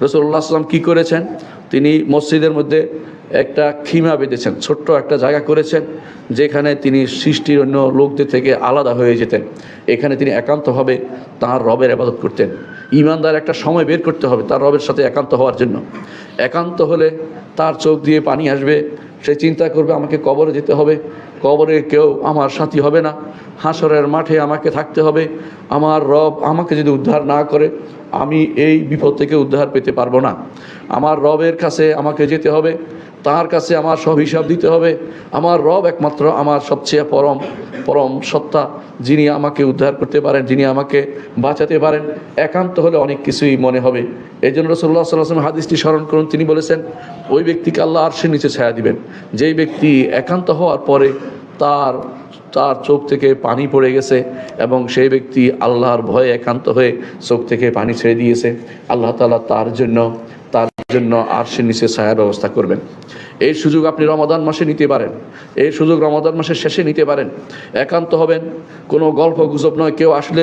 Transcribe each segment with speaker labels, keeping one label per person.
Speaker 1: রাসূলুল্লাহ সাল্লাল্লাহু আলাইহি ওয়াসাল্লাম কী করেছেন? তিনি মসজিদের মধ্যে একটা খিমা বেঁধেছেন, ছোট্ট একটা জায়গা করেছেন যেখানে তিনি সৃষ্টির অন্য লোকদের থেকে আলাদা হয়ে যেতেন। এখানে তিনি একান্তভাবে তাঁর রবের ইবাদত করতেন। ঈমানদার একটা সময় বের করতে হবে তার রবের সাথে একান্ত হওয়ার জন্য। একান্ত হলে তার চোখ দিয়ে পানি আসবে, সে চিন্তা করবে আমাকে কবরে যেতে হবে, কবরে কেউ আমার সাথী হবে না, হাসরের মাঠে আমাকে থাকতে হবে, আমার রব আমাকে যদি উদ্ধার না করে আমি এই বিপদ থেকে উদ্ধার পেতে পারবো না। আমার রবের কাছে আমাকে যেতে হবে, তার কাছে আমার সব হিসাব দিতে হবে। আমার রব একমাত্র আমার সবচেয়ে পরম সত্তা, যিনি আমাকে উদ্ধার করতে পারেন, যিনি আমাকে বাঁচাতে পারেন। একান্ত হলে অনেক কিছুই মনে হবে। এই জন্য রাসূলুল্লাহ সাল্লাল্লাহু আলাইহি ওয়াসাল্লাম হাদিসটি স্মরণ করুন, তিনি বলেছেন ওই ব্যক্তিকে আল্লাহ আরশের নিচে ছায়া দিবেন যেই ব্যক্তি একান্ত হওয়ার পরে তার চোখ থেকে পানি পড়ে গেছে এবং সেই ব্যক্তি আল্লাহর ভয়ে একান্ত হয়ে চোখ থেকে পানি ছেড়ে দিয়েছে। আল্লাহ তাআলা তার জন্য আরশের নিচে ছায়ার ব্যবস্থা করবেন। এই সুযোগ আপনি রমাদান মাসে নিতে পারেন, এই সুযোগ রমাদান মাসের শেষে নিতে পারেন। একান্ত হবেন, কোনো গল্প গুজব নয়। কেউ আসলে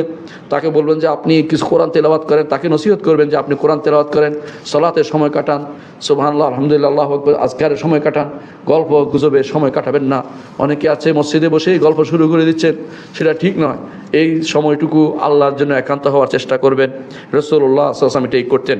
Speaker 1: তাকে বলবেন যে আপনি কিছু কোরআন তেলাওয়াত করেন, তাকে নসিহত করবেন যে আপনি কোরআন তেলাওয়াত করেন, সালাতের সময় কাটান, সুবহানাল্লাহ আলহামদুলিল্লাহ আল্লাহু আকবার আজকারের সময় কাটান, গল্প গুজবে সময় কাটাবেন না। অনেকে আছে মসজিদে বসেই গল্প শুরু করে দিচ্ছেন, সেটা ঠিক নয়। এই সময়টুকু আল্লাহর জন্য একান্ত হওয়ার চেষ্টা করবেন। রাসূলুল্লাহ সাল্লাল্লাহু আলাইহি ওয়াসাল্লাম এটাই করতেন।